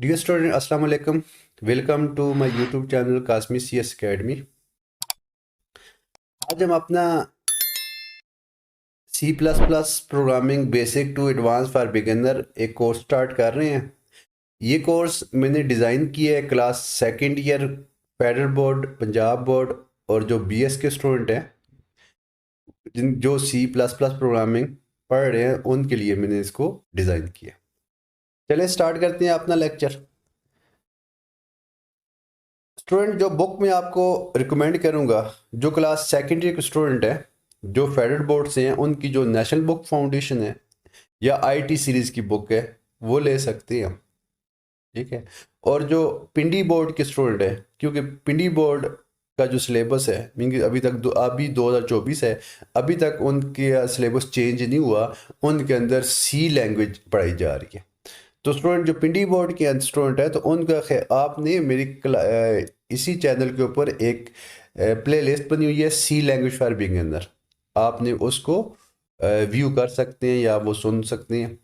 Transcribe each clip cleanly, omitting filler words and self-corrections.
Dear student अस्सलाम वालेकुम। Welcome to my YouTube channel Qasmi CS academy. आज हम अपना C++ programming basic to advance for beginner एक कोर्स स्टार्ट कर रहे हैं। ये कोर्स मैंने डिज़ाइन किया है class second year federal board, Punjab board और जो BS के स्टूडेंट हैं जिन जो C++ प्रोग्रामिंग पढ़ रहे हैं उनके लिए मैंने इसको डिज़ाइन किया। चलिए स्टार्ट करते हैं अपना लेक्चर। स्टूडेंट जो बुक में आपको रिकमेंड करूंगा, जो क्लास सेकेंड ईयर के स्टूडेंट है जो फेडरल बोर्ड से हैं, उनकी जो नेशनल बुक फाउंडेशन है या IT सीरीज़ की बुक है वो ले सकते हैं। ठीक है। और जो पिंडी बोर्ड के स्टूडेंट है, क्योंकि पिंडी बोर्ड का जो सिलेबस है मीन कि अभी 2024 है, अभी तक उनके सिलेबस चेंज नहीं हुआ, उनके अंदर C लैंग्वेज पढ़ाई जा रही है। तो स्टूडेंट जो पिंडी बोर्ड के स्टूडेंट है तो उनका आपने मेरी इसी चैनल के ऊपर एक प्लेलिस्ट बनी हुई है C लैंग्वेज फॉर बिगिनर, आपने उसको व्यू कर सकते हैं या वो सुन सकते हैं।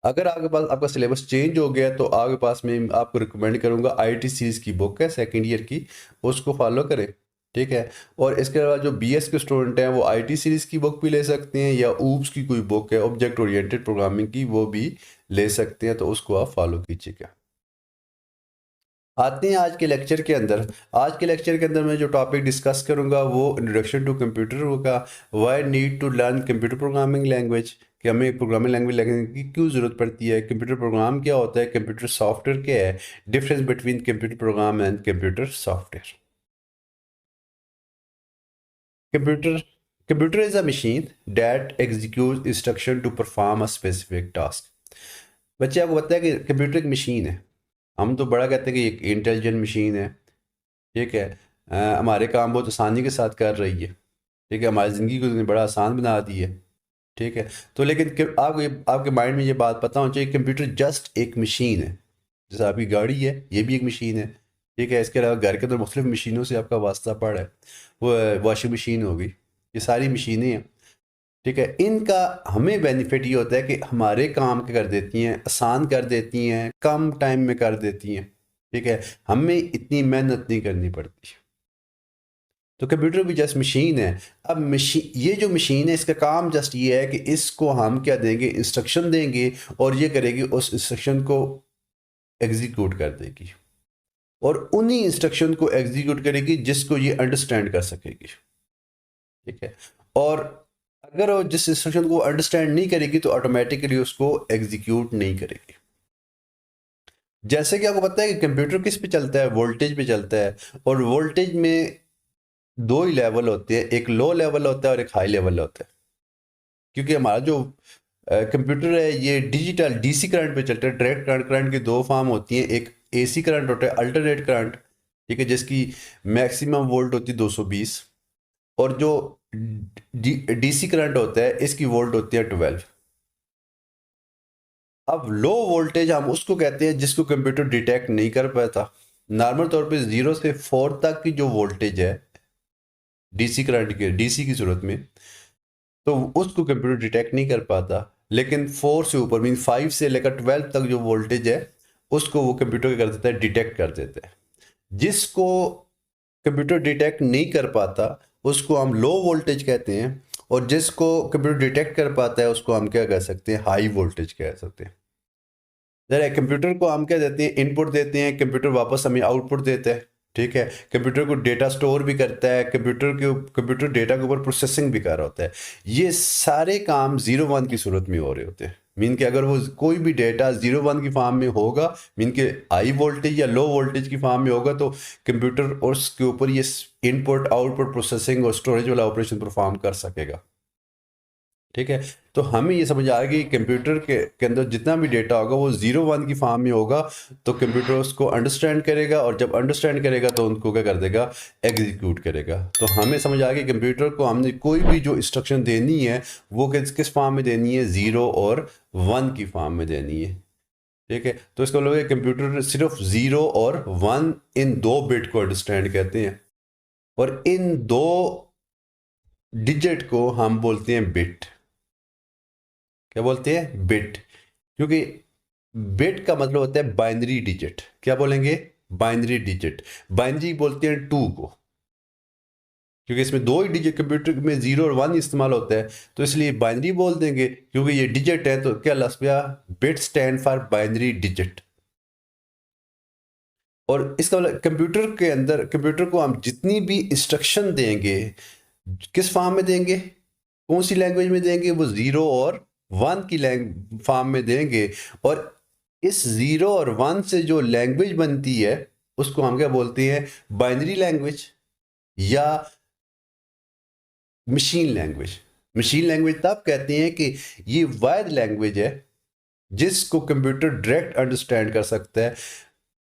अगर आपके पास आपका सिलेबस चेंज हो गया तो आपके पास मैं आपको रिकमेंड करूंगा IT सीरीज़ की बुक है सेकेंड ईयर की, उसको फॉलो करें। ठीक है। और इसके अलावा जो BS के स्टूडेंट हैं वो IT सीरीज़ की बुक भी ले सकते हैं या ऊप्स की कोई बुक है ऑब्जेक्ट ओरिएंटेड प्रोग्रामिंग की, वो भी ले सकते हैं, तो उसको आप फॉलो कीजिएगा। आते हैं आज के लेक्चर के अंदर। आज के लेक्चर के अंदर मैं जो टॉपिक डिस्कस करूंगा वो इंट्रोडक्शन टू कंप्यूटर होगा। Why need to learn computer programming language, कि हमें प्रोग्रामिंग लैंग्वेज लर्न की क्यों ज़रूरत पड़ती है, कंप्यूटर प्रोग्राम क्या होता है, कंप्यूटर सॉफ्टवेयर क्या है, difference between computer program and computer software. Computer computer is a machine that execute instruction to perform a specific task. बच्चे आपको पता है कि कंप्यूटर एक मशीन है। हम तो बड़ा कहते हैं कि एक इंटेलिजेंट मशीन है। ठीक है। हमारे काम बहुत आसानी के साथ कर रही है। ठीक है, हमारी ज़िंदगी को उसने बड़ा आसान बना दी है। ठीक है। तो लेकिन आपको आपके माइंड में ये बात पता होनी चाहिए, कंप्यूटर जस्ट एक मशीन है। जैसे आपकी गाड़ी है, ये भी एक मशीन है। ठीक है। इसके अलावा घर के अंदर मुख्तलिफ मशीनों से आपका वास्ता पड़ा है। वो वॉशिंग मशीन होगी, ये सारी मशीनें हैं। ठीक है। इनका हमें बेनिफिट ये होता है कि हमारे काम कर देती हैं, आसान कर देती हैं, कम टाइम में कर देती हैं। ठीक है। हमें इतनी मेहनत नहीं करनी पड़ती। तो कंप्यूटर भी जस्ट मशीन है। अब मशीन, ये जो मशीन है इसका काम जस्ट ये है कि इसको हम क्या देंगे, इंस्ट्रक्शन देंगे और ये करेगी, उस इंस्ट्रक्शन को एग्जीक्यूट कर देगी और उन्हीं इंस्ट्रक्शन को एग्जीक्यूट करेगी जिसको ये अंडरस्टैंड कर सकेगी। ठीक है। और अगर वो जिस इंस्ट्रक्शन को अंडरस्टैंड नहीं करेगी तो ऑटोमेटिकली उसको एग्जीक्यूट नहीं करेगी। जैसे कि आपको पता है कि कंप्यूटर किस पे चलता है, वोल्टेज पे चलता है। और वोल्टेज में दो ही लेवल होते हैं, एक लो लेवल होता है और एक हाई लेवल होता है। क्योंकि हमारा जो कंप्यूटर है ये डिजिटल DC करंट पे चलता है। डायरेक्ट करंट, करंट की दो फॉर्म होती हैं, एक AC करंट होता है, अल्टरनेट करंट। ठीक है, जिसकी मैक्सिमम वोल्ट होती है 220। और जो DC करंट होता है इसकी वोल्ट होती है 12। अब लो वोल्टेज हम उसको कहते हैं जिसको कंप्यूटर डिटेक्ट नहीं कर पाता। नॉर्मल तौर पे 0 से 4 तक की जो वोल्टेज है DC करंट के, DC की सूरत में, तो उसको कंप्यूटर डिटेक्ट नहीं कर पाता। लेकिन 4 से ऊपर मीन 5 से लेकर 12 तक जो वोल्टेज है उसको वो कंप्यूटर क्या कर देता है, डिटेक्ट कर देता है। जिसको कंप्यूटर डिटेक्ट नहीं कर पाता उसको हम लो वोल्टेज कहते हैं, और जिसको कंप्यूटर डिटेक्ट कर पाता है उसको हम क्या कह सकते हैं, हाई वोल्टेज कह सकते हैं। जरा कंप्यूटर को हम क्या देते हैं, इनपुट देते हैं, कंप्यूटर वापस हमें आउटपुट देता है। ठीक है। कंप्यूटर को डेटा स्टोर भी करता है, कंप्यूटर डेटा के ऊपर प्रोसेसिंग भी कर रहा होता है। ये सारे काम 0 1 की सूरत में हो रहे होते हैं। मीन कि अगर वो कोई भी डेटा 0 1 की फॉर्म में होगा, मीन कि हाई वोल्टेज या लो वोल्टेज की फॉर्म में होगा, तो कंप्यूटर और उसके ऊपर ये इनपुट आउटपुट प्रोसेसिंग और स्टोरेज वाला ऑपरेशन परफॉर्म कर सकेगा। ठीक है। तो हमें ये समझ आ गई कि कंप्यूटर के अंदर जितना भी डेटा होगा वो 0 1 की फॉर्म में होगा, तो कंप्यूटर उसको अंडरस्टैंड करेगा और जब अंडरस्टैंड करेगा तो उनको क्या कर देगा, एग्जीक्यूट करेगा। तो हमें समझ आ गई कंप्यूटर को हमने कोई भी जो इंस्ट्रक्शन देनी है वो किस किस फॉर्म में देनी है, 0 और 1 की फॉर्म में देनी है। ठीक है। तो इसका मतलब कंप्यूटर सिर्फ 0 और 1 इन दो बिट को अंडरस्टैंड कहते हैं, और इन दो डिजिट को हम बोलते हैं बिट। क्या बोलते हैं, बिट। क्योंकि बिट का मतलब होता है बाइनरी डिजिट। क्या बोलेंगे? Binary digit. बाइनरी बोलते हैं टू को, क्योंकि इसमें दो ही डिजिट, कंप्यूटर में जीरो और वन इस्तेमाल होता है, तो इसलिए बाइनरी बोल देंगे। क्योंकि ये डिजिट है तो क्या लफ्ज़ गया, bit stand for binary digit. और इसका मतलब कंप्यूटर के अंदर, कंप्यूटर को हम जितनी भी इंस्ट्रक्शन देंगे, किस फॉर्म में देंगे, कौन सी लैंग्वेज में देंगे, वो ज़ीरो और वन की फॉर्म में देंगे। और इस ज़ीरो और वन से जो लैंग्वेज बनती है उसको हम क्या बोलते हैं, बाइनरी लैंग्वेज या मशीन लैंग्वेज। मशीन लैंग्वेज तब कहते हैं कि ये वायद लैंग्वेज है जिसको कंप्यूटर डायरेक्ट अंडरस्टैंड कर सकता है।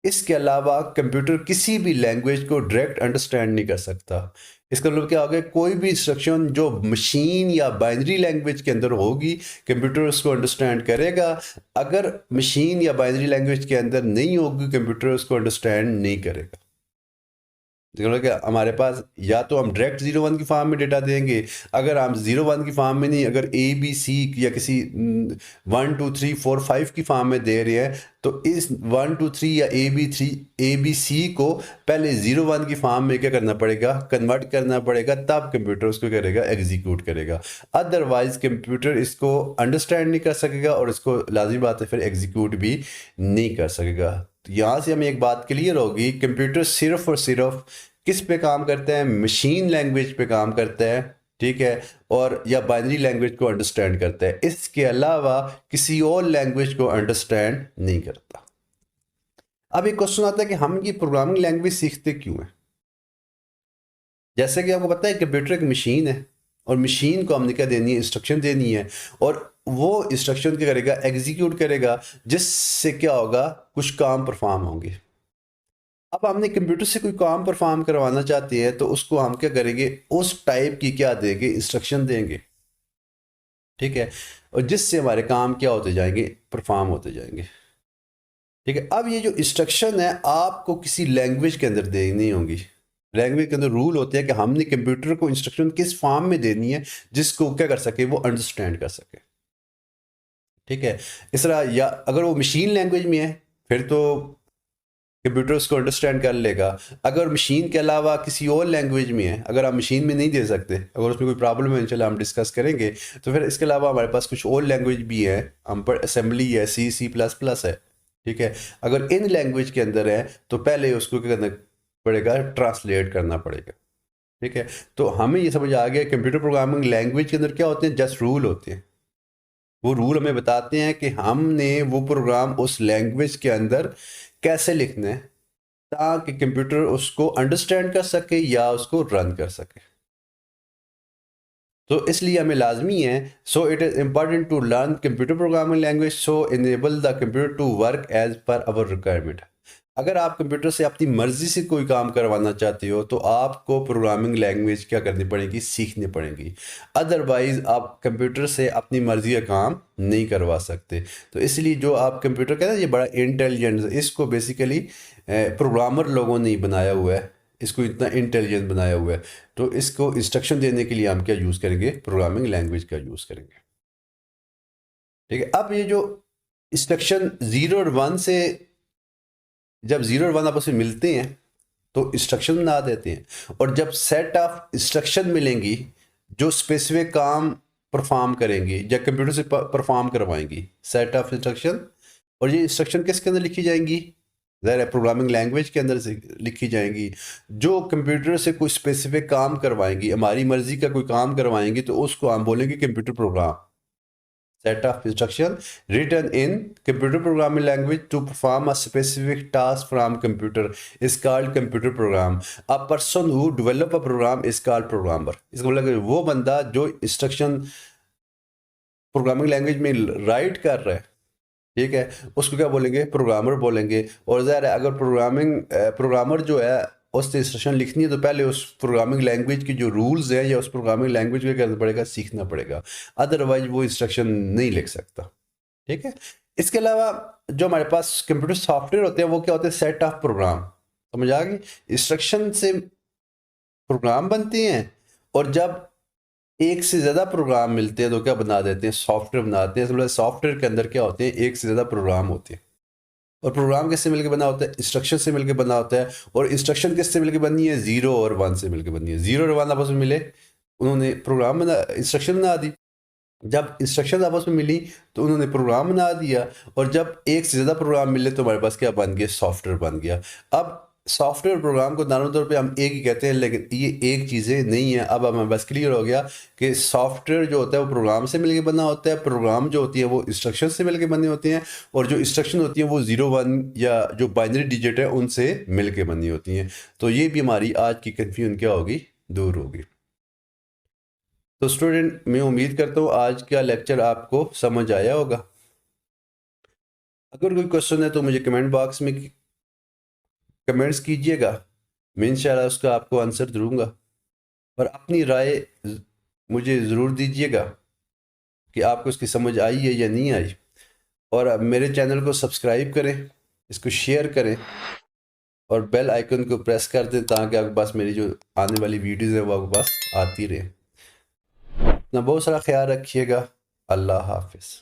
इसके अलावा कंप्यूटर किसी भी लैंग्वेज को डायरेक्ट अंडरस्टैंड नहीं कर सकता। इसका मतलब क्या हो गया, कोई भी इंस्ट्रक्शन जो मशीन या बाइनरी लैंग्वेज के अंदर होगी कंप्यूटर उसको अंडरस्टैंड करेगा। अगर मशीन या बाइनरी लैंग्वेज के अंदर नहीं होगी कंप्यूटर उसको अंडरस्टैंड नहीं करेगा। क्या हमारे पास या तो हम डायरेक्ट जीरो वन की फॉर्म में डेटा देंगे, अगर हम जीरो वन की फॉर्म में नहीं, अगर ए बी सी या किसी one two three four five की फॉर्म में दे रहे हैं, तो इस वन टू थ्री या ए बी सी को पहले जीरो वन की फॉर्म में क्या करना पड़ेगा, कन्वर्ट करना पड़ेगा, तब कंप्यूटर उसको करेगा, एग्जीक्यूट करेगा। अदरवाइज कंप्यूटर इसको अंडरस्टैंड नहीं कर सकेगा और इसको लाजिमी बात है फिर एग्जीक्यूट भी नहीं कर सकेगा। तो यहाँ से हमें एक बात क्लियर होगी, कंप्यूटर सिर्फ और सिर्फ किस पे काम करता है, मशीन लैंग्वेज पे काम करता है, ठीक है, और या बाइनरी लैंग्वेज को अंडरस्टैंड करता है, इसके अलावा किसी और लैंग्वेज को अंडरस्टैंड नहीं करता। अब एक क्वेश्चन आता है कि हम ये प्रोग्रामिंग लैंग्वेज सीखते क्यों हैं? जैसे कि आपको पता है कंप्यूटर एक मशीन है और मशीन को हमने क्या देनी है, इंस्ट्रक्शन देनी है, और वो इंस्ट्रक्शन क्या करेगा, एग्जीक्यूट करेगा, जिससे क्या होगा, कुछ काम परफॉर्म होंगे। अब हमने कंप्यूटर से कोई काम परफॉर्म करवाना चाहते हैं तो उसको हम क्या करेंगे, उस टाइप की क्या देंगे, इंस्ट्रक्शन देंगे, ठीक है, और जिससे हमारे काम क्या होते जाएंगे, परफॉर्म होते जाएंगे, ठीक है। अब ये जो इंस्ट्रक्शन है आपको किसी लैंग्वेज के अंदर देनी होंगी। लैंग्वेज के अंदर रूल होते हैं कि हमने कंप्यूटर को इंस्ट्रक्शन किस फॉर्म में देनी है जिसको क्या कर सके, वो अंडरस्टैंड कर सके, ठीक है। इस तरह, या अगर वो मशीन लैंग्वेज में है फिर तो कंप्यूटर उसको अंडरस्टैंड कर लेगा। अगर मशीन के अलावा किसी और लैंग्वेज में है, अगर आप मशीन में नहीं दे सकते, अगर उसमें कोई प्रॉब्लम है, इंशाल्लाह हम डिस्कस करेंगे, तो फिर इसके अलावा हमारे पास कुछ और लैंग्वेज भी है, हम पर असेंबली है, सी प्लस प्लस है, ठीक है। अगर इन लैंग्वेज के अंदर है तो पहले उसको क्या करना पड़ेगा, ट्रांसलेट करना पड़ेगा, ठीक है। तो हमें ये समझ आ गया कंप्यूटर प्रोग्रामिंग लैंग्वेज के अंदर क्या होते हैं, जस्ट रूल होते हैं। वो रूल हमें बताते हैं कि हमने वो प्रोग्राम उस लैंग्वेज के अंदर कैसे लिखना है ताकि कंप्यूटर उसको अंडरस्टैंड कर सके या उसको रन कर सके। तो इसलिए हमें लाजमी है, so it is important to learn computer programming language so enable the computer to work as per our requirement. अगर आप कंप्यूटर से अपनी मर्जी से कोई काम करवाना चाहते हो तो आपको प्रोग्रामिंग लैंग्वेज क्या करनी पड़ेगी, सीखनी पड़ेगी। अदरवाइज आप कंप्यूटर से अपनी मर्जी का काम नहीं करवा सकते। तो इसलिए जो आप कंप्यूटर कहते हैं ये बड़ा इंटेलिजेंट, इसको बेसिकली प्रोग्रामर लोगों ने बनाया हुआ है, इसको इतना इंटेलिजेंट बनाया हुआ है। तो इसको इंस्ट्रक्शन देने के लिए हम क्या यूज़ करेंगे, प्रोग्रामिंग लैंग्वेज का यूज़ करेंगे, ठीक है। अब ये जो इंस्ट्रक्शन ज़ीरो और वन से, जब ज़ीरो और वन आपस में मिलते हैं तो इंस्ट्रक्शन बना देते हैं, और जब सेट ऑफ इंस्ट्रक्शन मिलेंगी जो स्पेसिफिक काम परफॉर्म करेंगी या कंप्यूटर से परफॉर्म करवाएंगी, सेट ऑफ इंस्ट्रक्शन, और ये इंस्ट्रक्शन किसके अंदर लिखी जाएंगी, ज़ाहिर है प्रोग्रामिंग लैंग्वेज के अंदर से लिखी जाएंगी, जो कंप्यूटर से कोई स्पेसिफिक काम करवाएंगी, हमारी मर्जी का कोई काम करवाएंगी, तो उसको हम बोलेंगे computer program. Set of instruction written in computer programming language to perform a specific task from computer is called computer program. A person who develop a program is called programmer. इसका मतलब वो बंदा जो इंस्ट्रक्शन प्रोग्रामिंग लैंग्वेज में right कर रहा है, ठीक है, उसको क्या बोलेंगे, प्रोग्रामर बोलेंगे। और ज़ाहिर है अगर प्रोग्रामर जो है उस इंस्ट्रक्शन लिखनी है तो पहले उस प्रोग्रामिंग लैंग्वेज की जो रूल्स हैं या उस प्रोग्रामिंग लैंग्वेज को करना पड़ेगा, सीखना पड़ेगा, अदरवाइज वो इंस्ट्रक्शन नहीं लिख सकता, ठीक है। इसके अलावा जो हमारे पास कंप्यूटर सॉफ्टवेयर होते हैं वो क्या होते हैं, सेट ऑफ प्रोग्राम, समझ आ गई। इंस्ट्रक्शन से प्रोग्राम बनते हैं, और जब एक से ज़्यादा प्रोग्राम मिलते हैं तो क्या बना देते हैं, सॉफ्टवेयर बनाते हैं। मतलब सॉफ्टवेयर के अंदर क्या होते हैं, एक से ज़्यादा प्रोग्राम होते हैं। और प्रोग्राम किससे मिलके बना होता है, इंस्ट्रक्शन से मिलके बना होता है। और इंस्ट्रक्शन किससे मिलके बनी है, 0 और 1 से मिलके बनी है। 0 और 1 आपस में मिले, उन्होंने प्रोग्राम बना, इंस्ट्रक्शन बना दी। जब इंस्ट्रक्शन आपस में मिली तो उन्होंने प्रोग्राम बना दिया। और जब एक से ज़्यादा प्रोग्राम मिले तो हमारे पास क्या बन गया, सॉफ्टवेयर बन गया। अब सॉफ्टवेयर प्रोग्राम को नॉर्मल तौर पे हम एक ही कहते हैं, लेकिन ये एक चीज़ें नहीं है। अब हमें बस क्लियर हो गया कि सॉफ्टवेयर जो होता है वो प्रोग्राम से मिलके बना होता है, प्रोग्राम जो होती है वो इंस्ट्रक्शन से मिलके बने होते हैं, और जो इंस्ट्रक्शन होती है वो 0 1 या जो बाइनरी डिजिट है उनसे मिलके बनी होती हैं। तो ये भी हमारी आज की कन्फ्यूजन क्या होगी, दूर होगी। तो स्टूडेंट, मैं उम्मीद करता हूँ आज का लेक्चर आपको समझ आया होगा। अगर कोई क्वेश्चन है तो मुझे कमेंट बॉक्स में कमेंट्स कीजिएगा, मैं इंशाल्लाह उसका आपको आंसर दूंगा। और अपनी राय मुझे ज़रूर दीजिएगा कि आपको इसकी समझ आई है या नहीं आई। और अब मेरे चैनल को सब्सक्राइब करें, इसको शेयर करें और बेल आइकन को प्रेस कर दें ताकि आपके पास मेरी जो आने वाली वीडियोज़ हैं वो आपके पास आती रहे। अपना बहुत सारा ख्याल रखिएगा। अल्लाह हाफिज़।